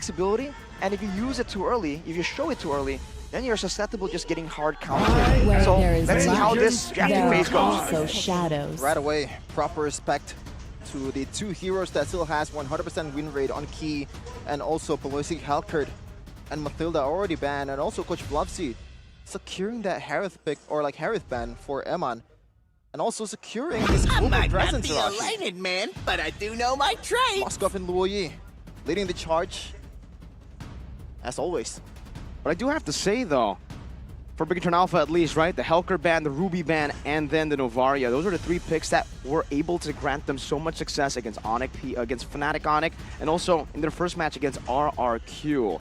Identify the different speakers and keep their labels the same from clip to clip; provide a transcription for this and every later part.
Speaker 1: flexibility, and if you use it too early, if you show it too early, then you're susceptible just getting hard countered.
Speaker 2: Where
Speaker 1: So
Speaker 2: there is
Speaker 1: let's see how this
Speaker 2: there
Speaker 1: drafting phase
Speaker 2: are
Speaker 1: goes.
Speaker 2: also shadows.
Speaker 3: Right away, proper respect to the two heroes that still has 100% win rate on Key, and also Pelosi, Halkert, and Mathilda already banned, and also Coach Blovsy securing that Harith pick, or like Harith ban for Eman, and also securing his
Speaker 4: I
Speaker 3: global
Speaker 4: might not
Speaker 3: presence.
Speaker 4: be a lighted man, but I do know my trade.
Speaker 3: Moskov and Luoyi leading the charge, as always.
Speaker 5: But I do have to say, though, for Bigatron Alpha at least, right? The Helker ban, the Ruby ban, and then the Novaria. Those are the three picks that were able to grant them so much success against against Fnatic Onyx, and also in their first match against RRQ.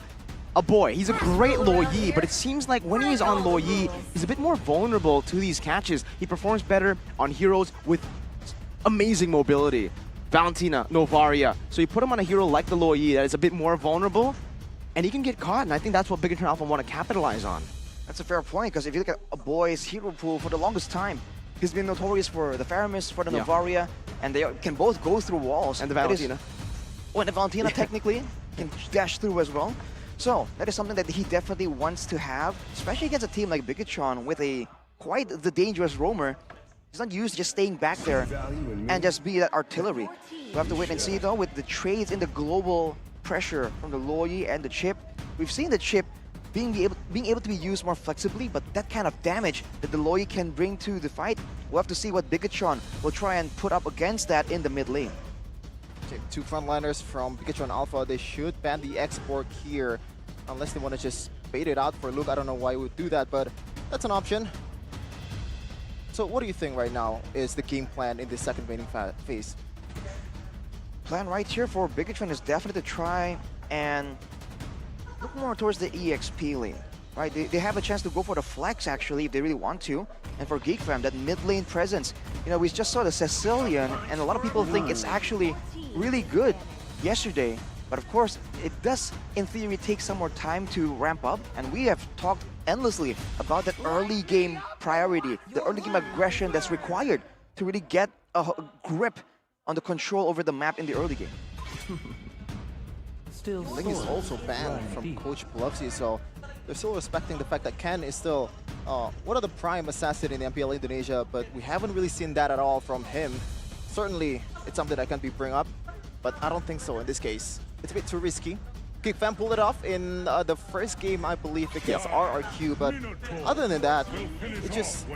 Speaker 5: Boy, he's a great Luoyi, but it seems like when he's on Luoyi, he's a bit more vulnerable to these catches. He performs better on heroes with amazing mobility. Valentina, Novaria. So you put him on a hero like the Luoyi that is a bit more vulnerable, and he can get caught, and I think that's what Bigatron Alpha want to capitalize on.
Speaker 1: That's a fair point, because if you look at a boy's hero pool for the longest time, he's been notorious for the Faramis, for the Novaria, and they can both go through walls.
Speaker 5: And the Valentina.
Speaker 1: Well, the Valentina technically can dash through as well. So that is something that he definitely wants to have, especially against a team like Bigatron with quite the dangerous roamer. He's not used to just staying back there and just be that artillery. We'll have to wait and see, though, with the trades in the global pressure from the Luoyi and the Chip. We've seen the Chip being able to be used more flexibly, but that kind of damage that the Luoyi can bring to the fight, we'll have to see what Bigatron will try and put up against that in the mid lane.
Speaker 3: Okay, two frontliners from Bigatron Alpha. They should ban the export here, unless they want to just bait it out for Luke. I don't know why he would do that, but that's an option. So what do you think right now is the game plan in this second waning phase?
Speaker 1: Plan right here for Bigatron is definitely to try and look more towards the EXP lane, right? They have a chance to go for the flex, actually, if they really want to. And for GEEK Fam, that mid lane presence, you know, we just saw the Sicilian, and a lot of people think it's actually really good yesterday. But of course, it does, in theory, take some more time to ramp up. And we have talked endlessly about that early game priority, the early game aggression that's required to really get a grip on the control over the map in the early game.
Speaker 3: Ling is also banned from Coach Blovsy, so they're still respecting the fact that Ken is still one of the prime assassin in the MPL Indonesia, but we haven't really seen that at all from him. Certainly, it's something that can be bring up, but I don't think so in this case. It's a bit too risky. GEEK Fam pulled it off in the first game, I believe, against RRQ, but other than that, it just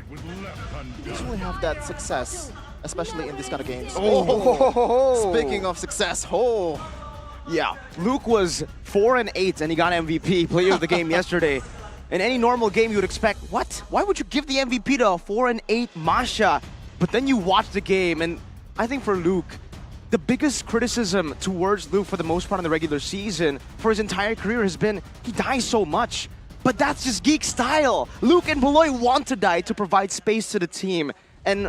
Speaker 3: doesn't have that success, especially in this kind of games. Speaking of success,
Speaker 5: Yeah, Luke was 4-8 and he got MVP, player of the game yesterday. In any normal game, you would expect, what? Why would you give the MVP to a 4-8 Masha? But then you watch the game, and I think for Luke, the biggest criticism towards Luke for the most part in the regular season for his entire career has been he dies so much. But that's just Geek style. Luke and Beloy want to die to provide space to the team. And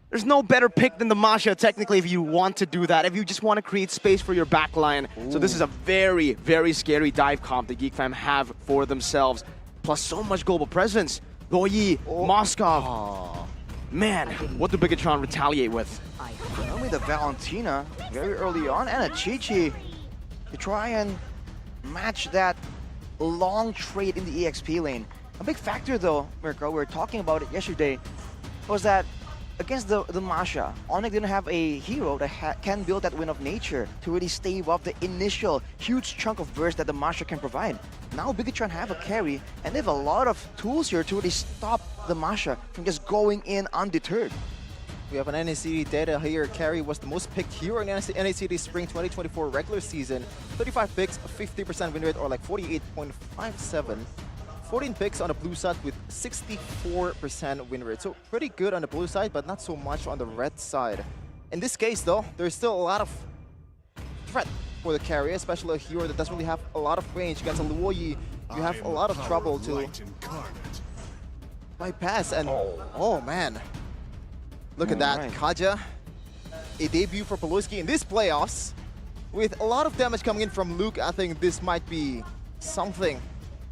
Speaker 5: there's no better pick than the Masha, technically, if you want to do that, if you just want to create space for your backline. So this is a very, very scary dive comp that GEEK Fam have for themselves. Plus so much global presence. Luoyi, Moskov. Man, what do Bigatron retaliate with?
Speaker 1: Only the Valentina very early on, and a Chi-Chi to try and match that long trade in the EXP lane. A big factor, though, Mirko, we were talking about it yesterday, was that against the Masha, Onyx didn't have a hero that can build that Wind of Nature to really stave off the initial huge chunk of burst that the Masha can provide. Now Bigatron have a carry, and they have a lot of tools here to really stop the Masha from just going in undeterred.
Speaker 3: We have an NACD data here. Carry was the most picked hero in NACD Spring 2024 regular season. 35 picks, 50% win rate, or like 48.57. 14 picks on the blue side with 64% win rate. So pretty good on the blue side, but not so much on the red side. In this case, though, there's still a lot of threat for the carry, especially a hero that doesn't really have a lot of range. Against a Luoyi, you have a lot of trouble to bypass. And oh man, look at that.
Speaker 1: Right.
Speaker 3: Kaja, a debut for Pelosi in these playoffs. With a lot of damage coming in from Luke, I think this might be something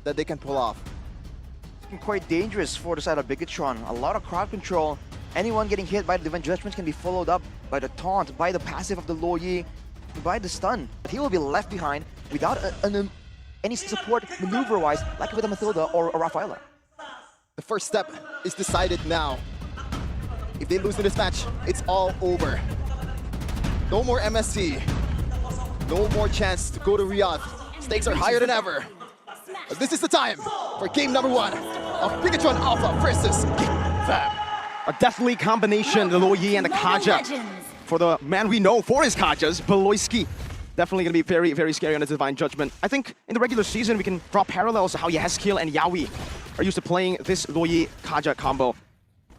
Speaker 3: that they can pull off.
Speaker 1: Quite dangerous for the side of Bigatron. A lot of crowd control. Anyone getting hit by the Divine Judgments can be followed up by the taunt, by the passive of the Luoyi, by the stun. But he will be left behind. without any support maneuver-wise, like with a Mathilda or a Rafaela.
Speaker 3: The first step is decided now. If they lose in this match, it's all over. No more MSC. No more chance to go to Riyadh. Stakes are higher than ever. But this is the time for game number 1 of Pikachu Alpha versus GEEK Fam.
Speaker 5: A deathly combination, the Loyi and the Kaja. For the man we know for his Kajas, Beloyski. Definitely going to be very, very scary on the Divine Judgment. I think in the regular season, we can draw parallels to how Yahezkiel and Yawi are used to playing this Loyi Kaja combo.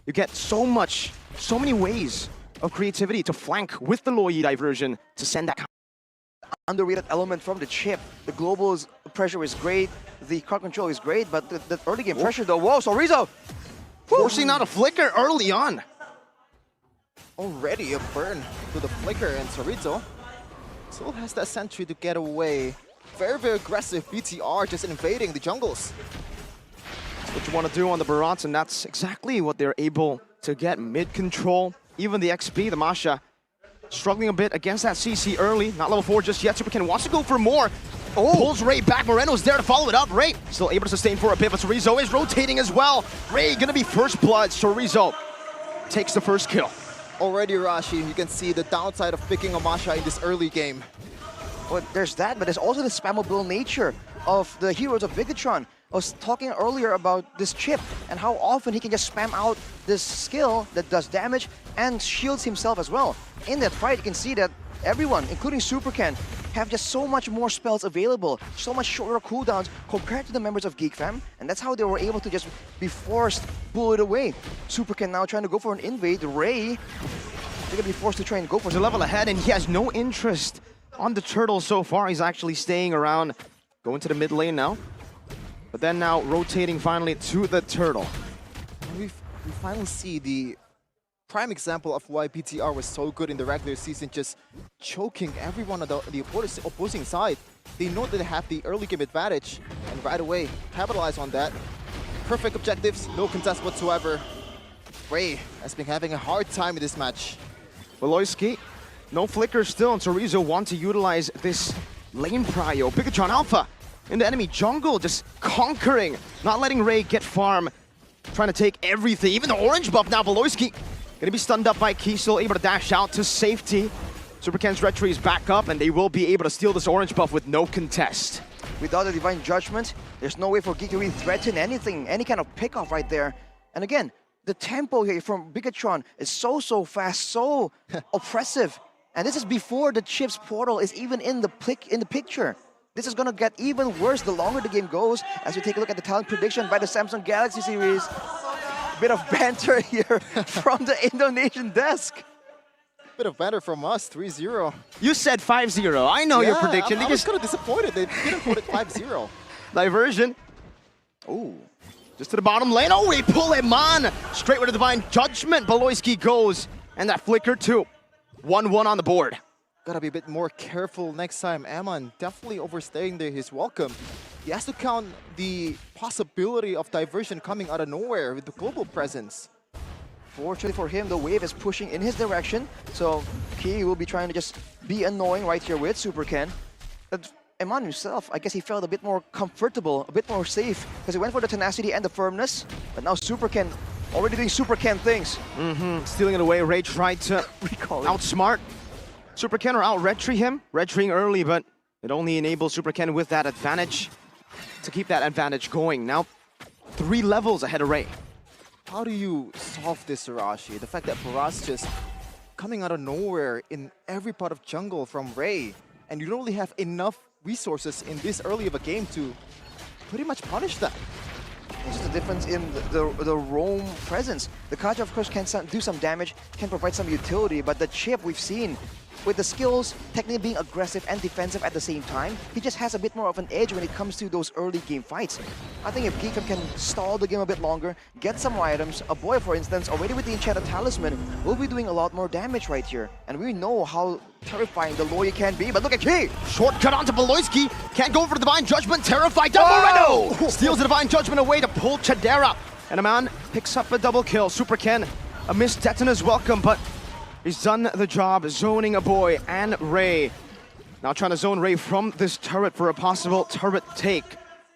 Speaker 5: You get so many ways of creativity to flank with the Loyi diversion to send that
Speaker 1: Underrated element from the chip. The global's pressure is great, the card control is great, but the early game pressure though, whoa, Sorizo!
Speaker 5: forcing out a flicker early on.
Speaker 3: Already a burn to the flicker, and Sorizo still has that sentry to get away. Very, very aggressive BTR just invading the jungles.
Speaker 5: That's what you want to do on the Barats, and that's exactly what they're able to get. Mid-control, even the XP, the Masha, struggling a bit against that CC early. Not level 4 just yet. Superken wants to go for more. Oh. Pulls Ray back. Moreno's there to follow it up. Ray still able to sustain for a bit, but Sorizo is rotating as well. Ray gonna be first blood. Sorizo takes the first kill.
Speaker 3: Already, Rashi, you can see the downside of picking a Masha in this early game.
Speaker 1: Well, there's that, but there's also the spammable nature of the heroes of Bigatron. I was talking earlier about this chip and how often he can just spam out this skill that does damage and shields himself as well. In that fight, you can see that everyone, including Superken, have just so much more spells available, so much shorter cooldowns compared to the members of GEEK Fam, and that's how they were able to just be forced, pull it away. Superken now trying to go for an invade. Ray, they're gonna be forced to try and go for
Speaker 5: He's a level ahead, and he has no interest on the turtle so far. He's actually staying around, going to the mid lane now. But then now rotating finally to the turtle.
Speaker 3: We finally see the prime example of why BTR was so good in the regular season, just choking everyone on the opposing side. They know that they have the early game advantage, and right away capitalize on that. Perfect objectives, no contest whatsoever. Ray has been having a hard time in this match.
Speaker 5: Beloyski, no flicker still, and Sorizo want to utilize this lane prio. Bigatron Alpha in the enemy jungle, just conquering, not letting Ray get farm, trying to take everything, even the orange buff now. Beloyski gonna be stunned up by Key, still able to dash out to safety. Superken's retry is back up, and they will be able to steal this orange buff with no contest.
Speaker 1: Without the Divine Judgment, there's no way for GEEK to really threaten anything, any kind of pick-off right there. And again, the tempo here from Bigatron is so fast, so oppressive. And this is before the chip's portal is even in the picture. This is gonna get even worse the longer the game goes, as we take a look at the talent prediction by the Samsung Galaxy series. Bit of banter here from the Indonesian desk.
Speaker 3: Bit of banter from us, 3-0.
Speaker 5: You said 5-0. I know your prediction.
Speaker 3: I was kind of disappointed they didn't put it 5-0.
Speaker 5: Diversion. Oh, just to the bottom lane. Oh, they pull him on. Straight with the Divine Judgment. Beloyski goes, and that flicker too. 1-1 on the board.
Speaker 3: Gotta be a bit more careful next time. Ammon definitely overstaying his welcome. He has to count the possibility of diversion coming out of nowhere with the global presence.
Speaker 1: Fortunately for him, the wave is pushing in his direction, so Key will be trying to just be annoying right here with Superken. But Eman himself, I guess he felt a bit more comfortable, a bit more safe, because he went for the tenacity and the firmness, but now Superken already doing Superken things.
Speaker 5: Stealing it away. Ray tried to outsmart Superken or out-retry him. Retrying early, but it only enables Superken with that advantage to keep that advantage going. Now, 3 levels ahead of Ray.
Speaker 3: How do you solve this, Arashi? The fact that Faraz just coming out of nowhere in every part of jungle from Ray, and you don't really have enough resources in this early of a game to pretty much punish that.
Speaker 1: It's just a difference in the roam presence. The Kaja, of course, can do some damage, can provide some utility, but the chip we've seen, with the skills technically being aggressive and defensive at the same time, he just has a bit more of an edge when it comes to those early game fights. I think if GEEK Fam can stall the game a bit longer, get some more items, a boy for instance, already with the enchanted talisman, will be doing a lot more damage right here. And we know how terrifying the Loyi can be, but look at Key!
Speaker 5: Shortcut onto Beloyski, can't go for the Divine Judgment, terrified Moreno! Steals the Divine Judgment away to pull Chadera. And a man picks up a double kill. Superken, a missed Detona's welcome, but he's done the job, zoning a boy and Ray. Now trying to zone Ray from this turret for a possible turret take.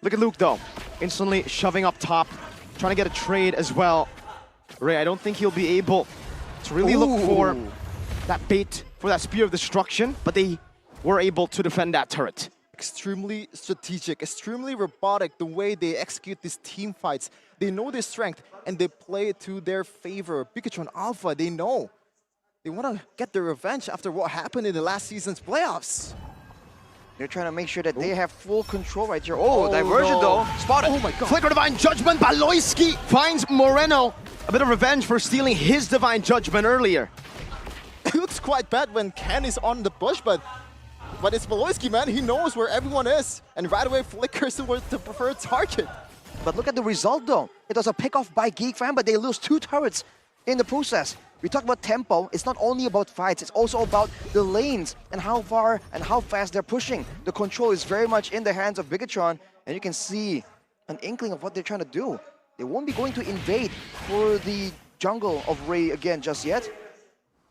Speaker 5: Look at Luke though, instantly shoving up top, trying to get a trade as well. Ray, I don't think he'll be able to really look for that bait for that Spear of Destruction, but they were able to defend that turret.
Speaker 3: Extremely strategic, extremely robotic the way they execute these team fights. They know their strength and they play it to their favor. Bigatron Alpha, they know. They want to get their revenge after what happened in the last season's playoffs.
Speaker 1: They're trying to make sure that they have full control right here. Oh, diversion though. Spotted.
Speaker 3: Oh my god.
Speaker 5: Flicker Divine Judgment, Baloyski finds Moreno. A bit of revenge for stealing his Divine Judgment earlier.
Speaker 3: It looks quite bad when Ken is on the bush, but it's Baloyski, man. He knows where everyone is and right away flickers towards the preferred target.
Speaker 1: But look at the result though. It was a pickoff by GEEK Fam, but they lose 2 turrets in the process. We talk about tempo. It's not only about fights, it's also about the lanes and how far and how fast they're pushing. The control is very much in the hands of Bigatron, and you can see an inkling of what they're trying to do. They won't be going to invade for the jungle of Ray again just yet.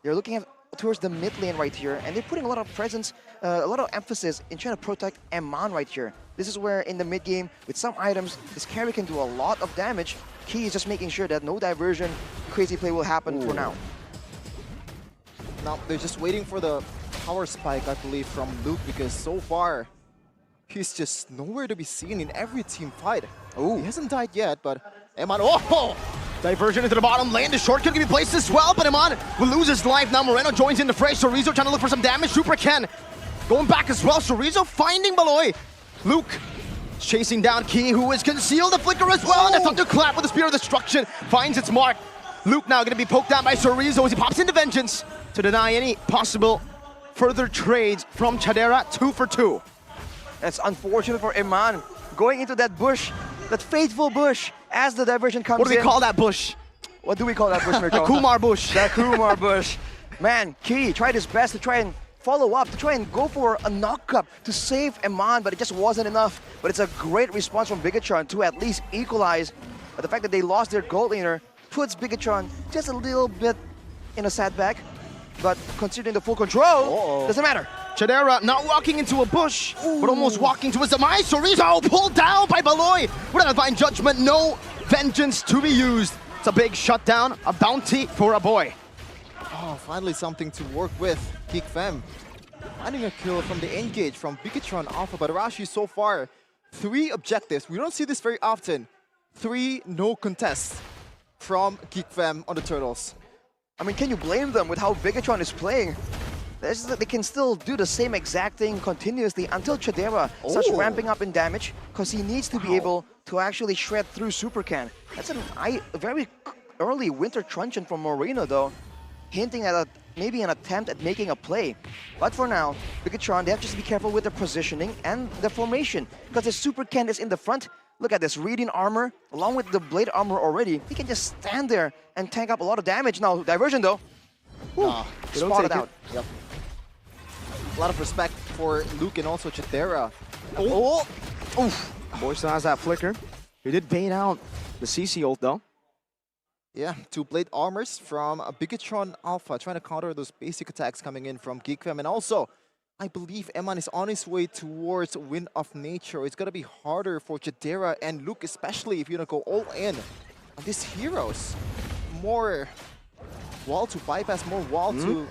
Speaker 1: They're looking at towards the mid lane right here, and they're putting a lot of presence, a lot of emphasis in trying to protect Eman right here. This is where in the mid game, with some items, this carry can do a lot of damage. Key is just making sure that no diversion, crazy play will happen for now.
Speaker 3: Now they're just waiting for the power spike, I believe, from Luke, because so far he's just nowhere to be seen in every team fight.
Speaker 1: Ooh.
Speaker 3: He hasn't died yet, but Eman, oh!
Speaker 5: Diversion into the bottom lane. The shortcut can be placed as well, but Eman will lose his life. Now Moreno joins in the fray. Chorizo trying to look for some damage. Super Ken going back as well. Chorizo finding Baloy. Luke chasing down Key, who is concealed. The flicker as well, and a thunderclap with the Spear of Destruction finds its mark. Luke now going to be poked down by Chorizo as he pops into Vengeance to deny any possible further trades from Chadera. 2 for 2.
Speaker 1: That's unfortunate for Eman. Going into that bush, that faithful bush, as the diversion comes in.
Speaker 5: What do we call that bush?
Speaker 1: What do we call that bush, Mirko?
Speaker 5: The Kumar bush.
Speaker 1: The Kumar bush. Man, Key tried his best to try and follow up, to try and go for a knock-up to save Eman, but it just wasn't enough. But it's a great response from Bigatron to at least equalize. But the fact that they lost their gold laner puts Bigatron just a little bit in a setback. But considering the full control, doesn't matter.
Speaker 5: Chadera not walking into a bush, but almost walking to his demise. Chorizo pulled down by Baloy. With a Divine Judgment, no Vengeance to be used. It's a big shutdown, a bounty for a boy.
Speaker 3: Oh, finally something to work with. GEEK Fam finding a kill from the engage from Bigatron Alpha, but Arashi so far, 3 objectives. We don't see this very often. 3 no contests from GEEK Fam on the Turtles.
Speaker 1: I mean, can you blame them with how Bigatron is playing? They can still do the same exact thing continuously until Chadera starts ramping up in damage, because he needs to be able to actually shred through Super Can. That's a very early Winter Truncheon from Moreno though, hinting at maybe an attempt at making a play. But for now, Bigatron, they have to just be careful with their positioning and the formation, because the Super Can is in the front. Look at this, reading armor, along with the blade armor already. He can just stand there and tank up a lot of damage. Now, diversion though. Spotted out.
Speaker 3: Yep. A lot of respect for Luke and also Chadera.
Speaker 5: Boy still has that flicker. He did bait out the CC ult though.
Speaker 3: Yeah, 2 blade armors from Bigatron Alpha, trying to counter those basic attacks coming in from GEEK Fam. And also, I believe Eman is on his way towards Wind of Nature. It's going to be harder for Chadera and Luke, especially if you're going to go all in on these heroes. More wall to bypass, more wall to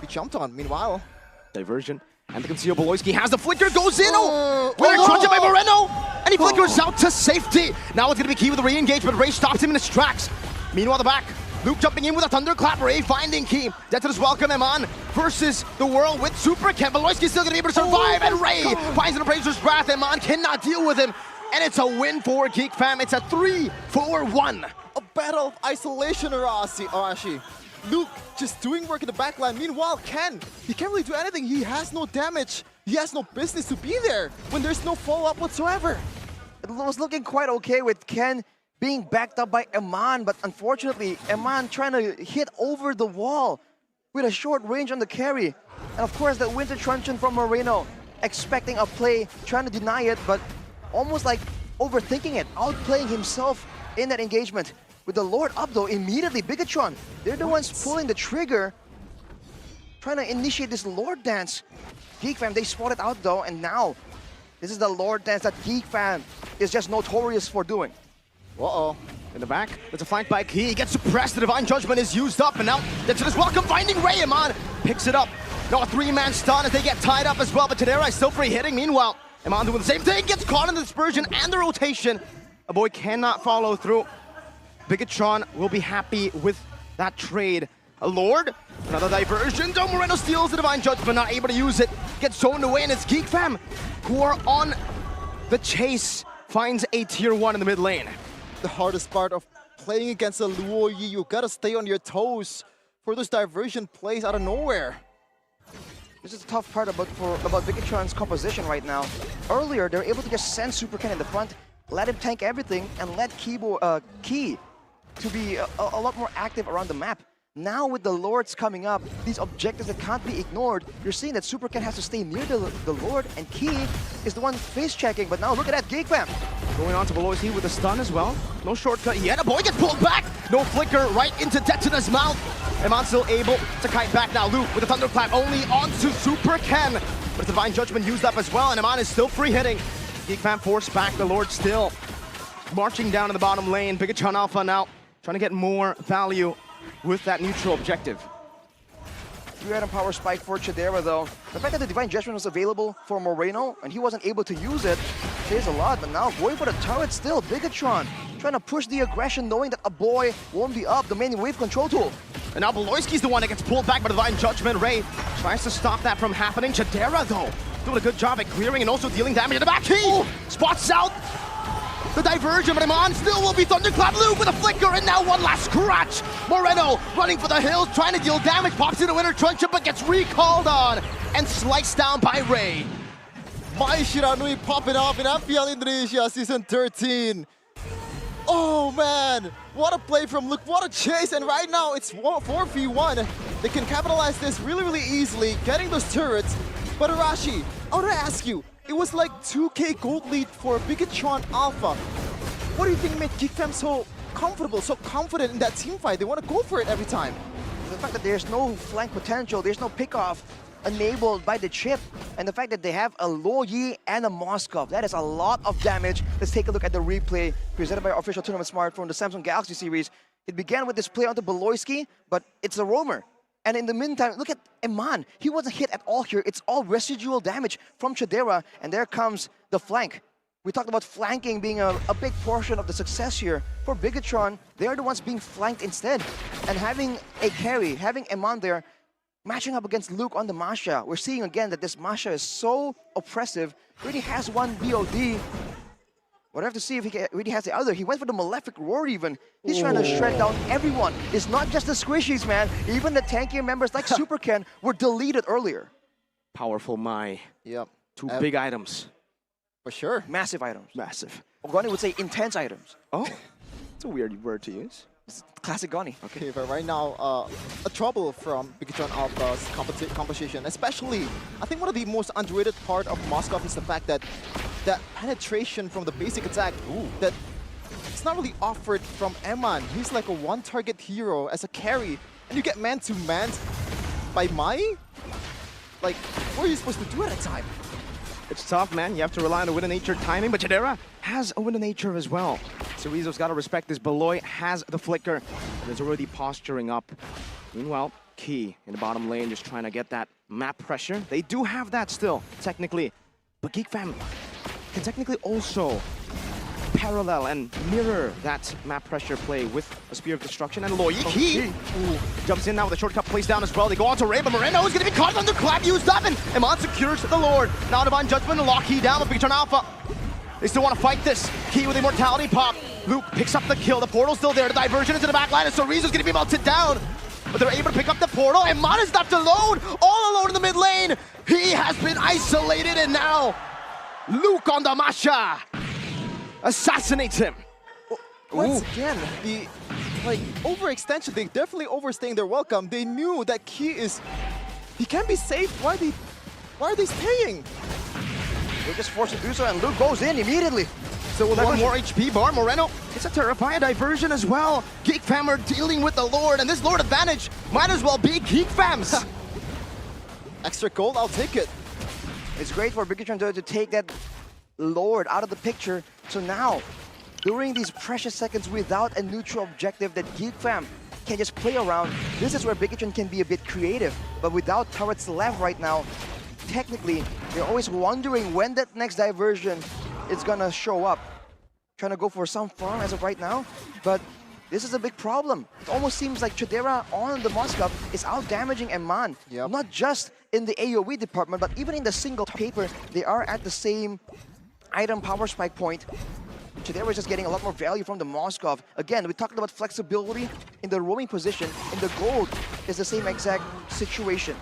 Speaker 3: be jumped on. Meanwhile,
Speaker 5: Diversion. And the conceal Baloyski has the flicker, goes in. Winner truncheon by Moreno. And he flickers out to safety. Now it's going to be Key with the re-engage, but Ray stops him in his tracks. Meanwhile, the back. Luke jumping in with a thunderclap. Ray finding Key. Death to this welcome Eman versus the world with Super Ken. Baloyski's still going to be able to survive. And Ray finds an Appraiser's Wrath. Eman cannot deal with him. And it's a win for GEEK Fam. It's a 3-4-1.
Speaker 3: a battle of isolation, Arashi. Luke just doing work in the backline. Meanwhile, Ken, he can't really do anything. He has no damage. He has no business to be there when there's no follow-up whatsoever.
Speaker 1: It was looking quite okay with Ken being backed up by Eman, but unfortunately, Eman trying to hit over the wall with a short range on the carry. And of course, that Winter Truncheon from Moreno, expecting a play, trying to deny it, but almost like overthinking it, outplaying himself in that engagement. With the Lord up though, immediately Bigatron, they're the ones pulling the trigger, trying to initiate this Lord dance. GEEK fam, they spotted out though, and now this is the Lord dance that GEEK fam is just notorious for doing.
Speaker 3: Uh-oh.
Speaker 5: In the back, there's a flank by Key. He gets suppressed. The Divine Judgment is used up, and now Jetson is welcome, finding Ray. Iman picks it up. Now a 3-man stun as they get tied up as well, but Tadera is still free hitting. Meanwhile, Iman doing the same thing, gets caught in the dispersion and the rotation. A boy cannot follow through. Bigatron will be happy with that trade. A Lord, another diversion. Dom Moreno steals the Divine Judgment, not able to use it. Gets zoned away, and it's GEEK fam who are on the chase. Finds a tier 1 in the mid lane.
Speaker 3: The hardest part of playing against a Luo Yi, you gotta stay on your toes for those diversion plays out of nowhere.
Speaker 1: This is the tough part about Bigatron's composition right now. Earlier, they were able to just send Super Ken in the front, let him tank everything, and let Key to be a lot more active around the map. Now with the Lords coming up, these objectives that can't be ignored, you're seeing that Super Ken has to stay near the Lord, and Key is the one face checking. But now look at that GEEK fam.
Speaker 5: Going on to Beloisky with a stun as well. No shortcut yet. A boy gets pulled back. No flicker right into Detona's mouth. Iman still able to kite back now. Luke with a thunderclap only onto Super Ken. But the Divine Judgment used up as well, and Iman is still free hitting. GEEK fam forced back. The Lord still marching down in the bottom lane. Bigatron Alpha now trying to get more value with that neutral objective.
Speaker 1: 3-item power spike for Chidera though. The fact that the Divine Judgment was available for Moreno and he wasn't able to use it says a lot, but now going for the turret still. Bigatron trying to push the aggression, knowing that a boy won't be up, the main wave control tool.
Speaker 5: And now Beloisky's the one that gets pulled back by the Divine Judgment. Ray tries to stop that from happening. Chidera though, doing a good job at clearing and also dealing damage in the back. He spots out the diversion, but Iman still will be thunderclap. Luke with a flicker, and now one last scratch. Moreno running for the hills, trying to deal damage, pops into Winter Truncheon, but gets recalled on and sliced down by Ray.
Speaker 3: Mai Shiranui popping off in MPL Indonesia Season 13. Oh man, what a play from Luke, what a chase, and right now it's 4v1. They can capitalize this really, really easily, getting those turrets. But Arashi, I want to ask you, it was like 2k gold lead for Bigatron Alpha. What do you think made GEEK fam so comfortable, so confident in that team fight? They want to go for it every time.
Speaker 1: The fact that there's no flank potential, there's no pickoff enabled by the chip, and the fact that they have a Luo Yi and a Moskov, that is a lot of damage. Let's take a look at the replay presented by our official tournament smartphone, the Samsung Galaxy series. It began with this play onto Beloisky, but it's a roamer. And in the meantime, look at Iman. He wasn't hit at all here. It's all residual damage from Chidera, and there comes the flank. We talked about flanking being a big portion of the success here. For Bigatron, they're the ones being flanked instead. And having a carry, having Iman there, matching up against Luke on the Masha. We're seeing again that this Masha is so oppressive. Really has one BOD. We'll have to see if he really has the other. He went for the Malefic Roar even. He's trying to shred down everyone. It's not just the squishies, man. Even the tankier members like Super Ken were deleted earlier.
Speaker 5: Powerful Mai.
Speaker 3: Yep.
Speaker 5: Two big items.
Speaker 3: For sure.
Speaker 1: Massive items.
Speaker 5: Massive.
Speaker 1: Ogoni would say intense items.
Speaker 5: Oh, it's a weird word to use.
Speaker 1: Classic Goni.
Speaker 3: Okay, but right now, a trouble from Bigatron Alpha's composition, especially, I think one of the most underrated part of Moskov is the fact that that penetration from the basic attack, that it's not really offered from Eman. He's like a one-target hero as a carry, and you get man-to-man by Mai? Like, what are you supposed to do at a time?
Speaker 5: It's tough, man. You have to rely on the Wind of Nature timing, but Chidera has a Wind of Nature as well. Cerezo's got to respect this. Beloy has the flicker, and is already posturing up. Meanwhile, Key in the bottom lane just trying to get that map pressure. They do have that still, technically. But GEEK fam can technically also parallel and mirror that map pressure play with a Spear of Destruction and Loyi. Key jumps in now with a shortcut plays down as well. They go on to Ray, but Moreno is going to be caught under clap used up, and Iman secures the Lord. Now Divine Judgment and lock Key down with Bigatron Alpha. They still want to fight this. Key with Immortality pop. Luke picks up the kill. The portal's still there. The diversion into the back line, and Cerezo's going to be melted down. But they're able to pick up the portal, and Iman is left alone, all alone in the mid lane. He has been isolated, and now Luke on the Masha assassinates him.
Speaker 3: Once again, the overextension, they definitely overstaying their welcome. They knew that Key he can't be safe. Why are they staying?
Speaker 1: They're just forced to do so, and Luke goes in immediately.
Speaker 5: So with one more HP bar, Moreno gets a Terrifying diversion as well. GEEK fam are dealing with the Lord, and this Lord advantage might as well be GEEK fam's.
Speaker 3: Extra gold, I'll take it.
Speaker 1: It's great for Bigatron to take that Lord out of the picture. So now, during these precious seconds without a neutral objective that GEEK fam can just play around, this is where Bigatron can be a bit creative. But without turrets left right now, technically, they're always wondering when that next diversion is gonna show up. Trying to go for some farm as of right now, but this is a big problem. It almost seems like Chidera on the Moskov is out-damaging Eman.
Speaker 3: Yep.
Speaker 1: Not just in the AoE department, but even in the single paper, they are at the same item power spike point. Chidera is just getting a lot more value from the Moskov. Again, we talked about flexibility in the roaming position. In the gold is the same exact situation.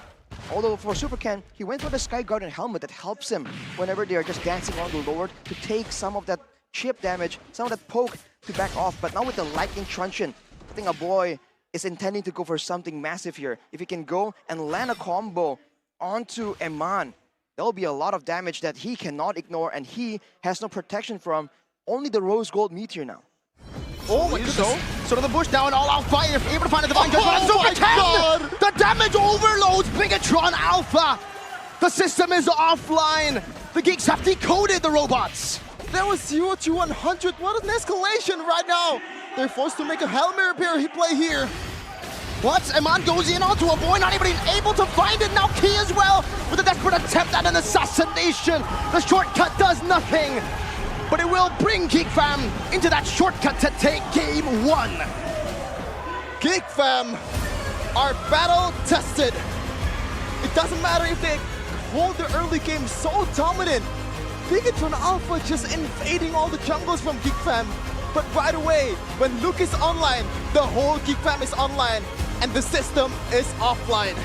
Speaker 1: Although for Super Ken, he went for the Sky Guardian helmet that helps him whenever they are just dancing around the Lord to take some of that chip damage, some of that poke to back off. But now with the Lightning Truncheon, I think a boy is intending to go for something massive here. If he can go and land a combo onto Eman, there'll be a lot of damage that he cannot ignore, and he has no protection from. Only the Rose Gold Meteor now.
Speaker 5: Oh my goodness. So to the bush now, and all-out fight, if able to find a Divine Judgment.
Speaker 3: Oh my
Speaker 5: Super Ken!
Speaker 3: God!
Speaker 5: The damage overloads Bigatron Alpha! The system is offline! The Geeks have decoded the robots!
Speaker 3: That was 0 to 100. What an escalation right now. They're forced to make a Hail Mary play here.
Speaker 5: What? Eman goes in onto a boy, not even able to find it. Now Key as well, with a desperate attempt at an assassination. The shortcut does nothing, but it will bring GEEK fam into that shortcut to take game 1.
Speaker 3: GEEK fam are battle tested. It doesn't matter if they hold the early game so dominant. Bigatron Alpha just invading all the jungles from GEEK fam. But right away, when Luke is online, the whole GEEK fam is online, and the system is offline.